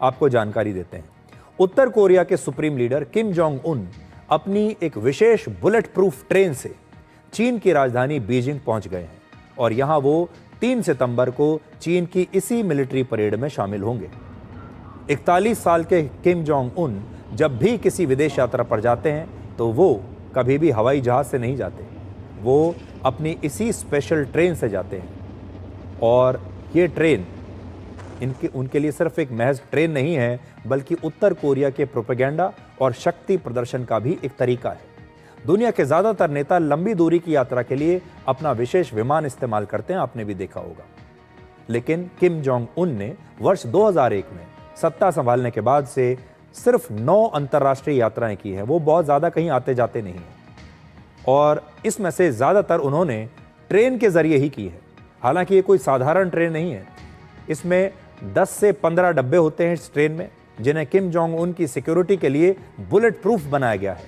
आपको जानकारी देते हैं। उत्तर कोरिया के supreme leader Kim Jong Un अपनी एक विशेष बुलेट प्रूफ ट्रेन से चीन की राजधानी बीजिंग पहुंच गए हैं और यहां वो 3 सितंबर को चीन की इसी मिलिट्री परेड में शामिल होंगे। 41 साल के किम जोंग उन जब भी किसी विदेश यात्रा पर जाते हैं तो वो कभी भी हवाई जहाज से नहीं जाते, वो अपनी इसी स्पेशल ट्रेन से जाते हैं। और ये ट्रेन उनके लिए सिर्फ एक महज ट्रेन नहीं है, बल्कि उत्तर कोरिया के प्रोपेगेंडा और शक्ति प्रदर्शन का भी एक तरीका है। दुनिया के ज्यादातर नेता लंबी दूरी की यात्रा के लिए अपना विशेष विमान इस्तेमाल करते हैं, आपने भी देखा होगा। लेकिन किम जोंग उन ने वर्ष 2001 में सत्ता संभालने के बाद से सिर्फ 9 अंतर्राष्ट्रीय यात्राएं की हैं। वो बहुत ज्यादा कहीं आते जाते नहीं हैं और इसमें से ज्यादातर उन्होंने ट्रेन के जरिए ही की है। हालांकि ये कोई साधारण ट्रेन नहीं है, इसमें 10 से 15 डब्बे होते हैं इस ट्रेन में, जिन्हें किम जोंग उन की सिक्योरिटी के लिए बुलेट प्रूफ बनाया गया है।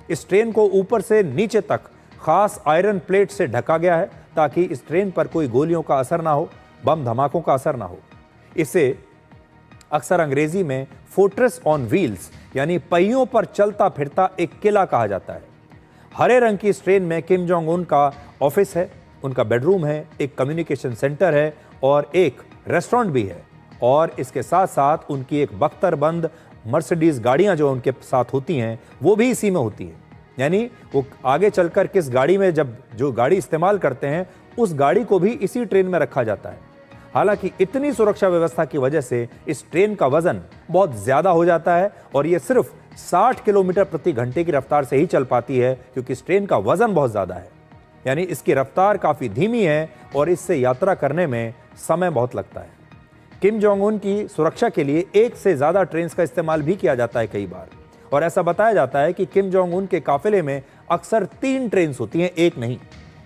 इस ट्रेन को ऊपर से नीचे तक खास आयरन प्लेट से ढका गया है ताकि इस ट्रेन पर कोई गोलियों का असर ना हो, बम धमाकों का असर ना हो। इसे अक्सर अंग्रेजी में फोर्ट्रेस ऑन व्हील्स यानी पहियों पर चलता फिरता एक किला कहा जाता है। हरे रंग की इस ट्रेन में किम जोंग उन का ऑफिस है, उनका बेडरूम है, एक कम्युनिकेशन सेंटर है और एक रेस्टोरेंट भी है। और इसके साथ साथ उनकी एक बख्तरबंद मर्सिडीज गाड़ियां जो उनके साथ होती हैं वो भी इसी में होती हैं। यानी वो आगे चलकर किस गाड़ी में जब जो गाड़ी इस्तेमाल करते हैं उस गाड़ी को भी इसी ट्रेन में रखा जाता है। हालांकि इतनी सुरक्षा व्यवस्था की वजह से इस ट्रेन का वजन बहुत ज्यादा हो जाता है और ये सिर्फ 60 किलोमीटर प्रति घंटे की रफ्तार से ही चल पाती है, क्योंकि इस ट्रेन का वजन बहुत ज्यादा है। यानी इसकी रफ्तार काफी धीमी है और इससे यात्रा करने में समय बहुत लगता है। किम जोंग उन की सुरक्षा के लिए एक से ज्यादा ट्रेन का इस्तेमाल भी किया जाता है कई बार, और ऐसा बताया जाता है कि किम जोंग उन के काफिले में अक्सर 3 ट्रेन होती हैं, एक नहीं।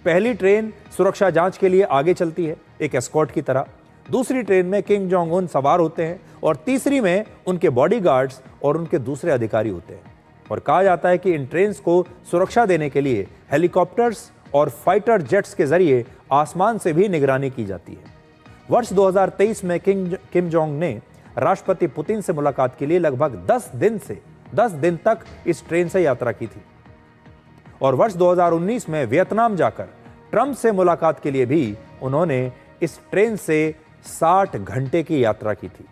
पहली ट्रेन सुरक्षा जांच के लिए आगे चलती है एक एस्कॉर्ट की तरह, दूसरी ट्रेन में किम जोंग उन सवार होते हैं और तीसरी में उनके बॉडीगार्ड्स और उनके दूसरे अधिकारी होते हैं। और कहा जाता है कि इन ट्रेन को सुरक्षा देने के लिए हेलीकॉप्टर्स और फाइटर जेट्स के जरिए आसमान से भी निगरानी की जाती है। वर्ष 2023 में किम जोंग ने राष्ट्रपति पुतिन से मुलाकात के लिए लगभग 10 दिन तक इस ट्रेन से यात्रा की थी और वर्ष 2019 में वियतनाम जाकर ट्रंप से मुलाकात के लिए भी उन्होंने इस ट्रेन से 60 घंटे की यात्रा की थी।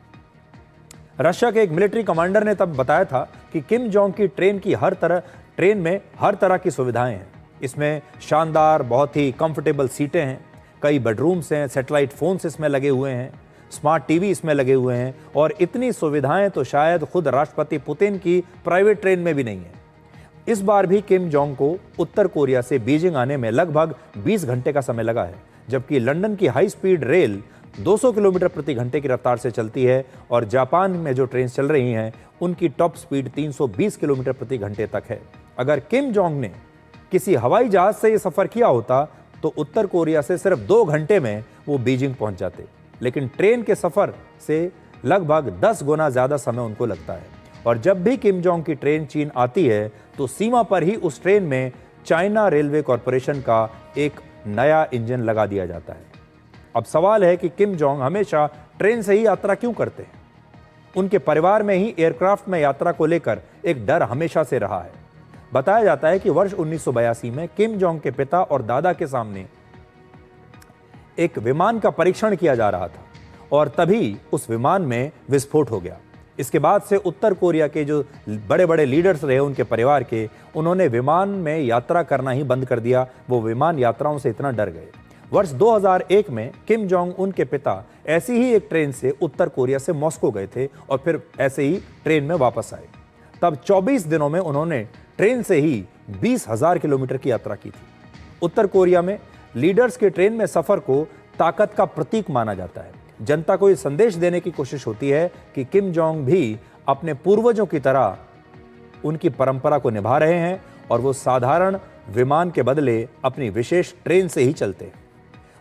रशिया के एक मिलिट्री कमांडर ने तब बताया था कि किम जोंग की ट्रेन में हर तरह की सुविधाएं हैं। इसमें शानदार बहुत ही कंफर्टेबल सीटें हैं, कई बेडरूम्स हैं, सैटेलाइट फोन्स इसमें लगे हुए हैं, स्मार्ट टीवी इसमें लगे हुए हैं और इतनी सुविधाएं तो शायद खुद राष्ट्रपति पुतिन की प्राइवेट ट्रेन में भी नहीं है। इस बार भी किम जोंग को उत्तर कोरिया से बीजिंग आने में लगभग 20 घंटे का समय लगा है, जबकि लंदन की हाई स्पीड रेल 200 किलोमीटर प्रति घंटे की रफ्तार से चलती है और जापान में जो ट्रेन चल रही हैं उनकी टॉप स्पीड 320 किलोमीटर प्रति घंटे तक है। अगर किम जोंग ने किसी हवाई जहाज से यह सफर किया होता तो उत्तर कोरिया से सिर्फ 2 घंटे में वो बीजिंग पहुंच जाते, लेकिन ट्रेन के सफर से लगभग 10 गुना ज्यादा समय उनको लगता है। और जब भी किम जोंग की ट्रेन चीन आती है तो सीमा पर ही उस ट्रेन में चाइना रेलवे कॉरपोरेशन का एक नया इंजन लगा दिया जाता है। अब सवाल है कि किम जोंग हमेशा ट्रेन से ही यात्रा क्यों करते हैं? उनके परिवार में ही एयरक्राफ्ट में यात्रा को लेकर एक डर हमेशा से रहा है। बताया जाता है कि वर्ष 1982 में किम जोंग के पिता और दादा के सामने एक विमान का परीक्षण किया जा रहा था और तभी उस विमान में विस्फोट हो गया। इसके बाद से उत्तर कोरिया के जो बड़े बड़े लीडर्स रहे उनके परिवार के, उन्होंने विमान में यात्रा करना ही बंद कर दिया। वो विमान यात्राओं से इतना डर गए। वर्ष 2001 में किम जोंग उन के पिता ऐसी ही एक ट्रेन से उत्तर कोरिया से मॉस्को गए थे और फिर ऐसे ही ट्रेन में वापस आए। तब 24 दिनों में उन्होंने ट्रेन से ही 20,000 किलोमीटर की यात्रा की थी। उत्तर कोरिया में लीडर्स के ट्रेन में सफर को ताकत का प्रतीक माना जाता है। जनता को यह संदेश देने की कोशिश होती है कि किम जोंग भी अपने पूर्वजों की तरह उनकी परंपरा को निभा रहे हैं और वो साधारण विमान के बदले अपनी विशेष ट्रेन से ही चलते हैं।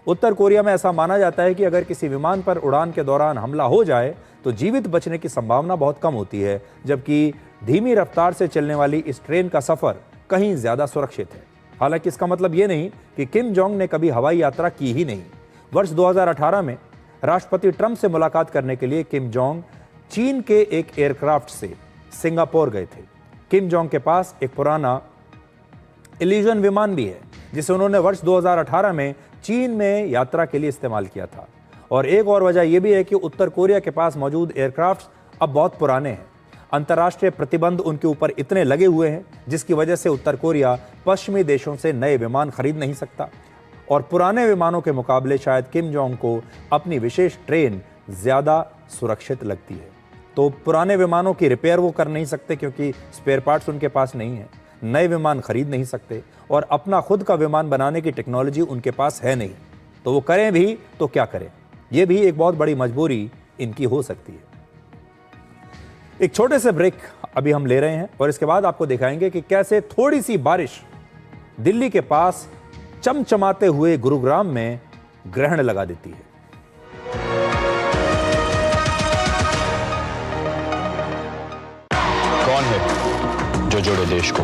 उत्तर कोरिया में ऐसा माना जाता है कि अगर किसी विमान पर उड़ान के दौरान हमला हो जाए तो जीवित बचने की संभावना बहुत कम होती है, जबकि धीमी रफ्तार से चलने वाली इस ट्रेन का सफर कहीं ज्यादा सुरक्षित है। हालांकि इसका मतलब ये नहीं कि किम जोंग ने कभी हवाई यात्रा की ही नहीं। वर्ष 2018 में राष्ट्रपति ट्रंप से मुलाकात करने के लिए किम जोंग चीन के एक एयरक्राफ्ट से सिंगापुर गए थे। किम जोंग के पास एक पुराना इल्यूजन विमान भी है जिसे उन्होंने वर्ष 2018 में चीन में यात्रा के लिए इस्तेमाल किया था। और एक और वजह यह भी है कि उत्तर कोरिया के पास मौजूद एयरक्राफ्ट अब बहुत पुराने हैं। अंतर्राष्ट्रीय प्रतिबंध उनके ऊपर इतने लगे हुए हैं जिसकी वजह से उत्तर कोरिया पश्चिमी देशों से नए विमान खरीद नहीं सकता। और पुराने विमानों के मुकाबले शायद किम जोंग को अपनी विशेष ट्रेन ज्यादा सुरक्षित लगती है। तो पुराने विमानों की रिपेयर वो कर नहीं सकते क्योंकि स्पेयर पार्ट्स उनके पास नहीं है, नए विमान खरीद नहीं सकते और अपना खुद का विमान बनाने की टेक्नोलॉजी उनके पास है नहीं। तो वो करें भी तो क्या करें, ये भी एक बहुत बड़ी मजबूरी इनकी हो सकती है। एक छोटे से ब्रेक अभी हम ले रहे हैं और इसके बाद आपको दिखाएंगे कि कैसे थोड़ी सी बारिश दिल्ली के पास चमचमाते हुए गुरुग्राम में ग्रहण लगा देती है। कौन है जो जोड़े देश को?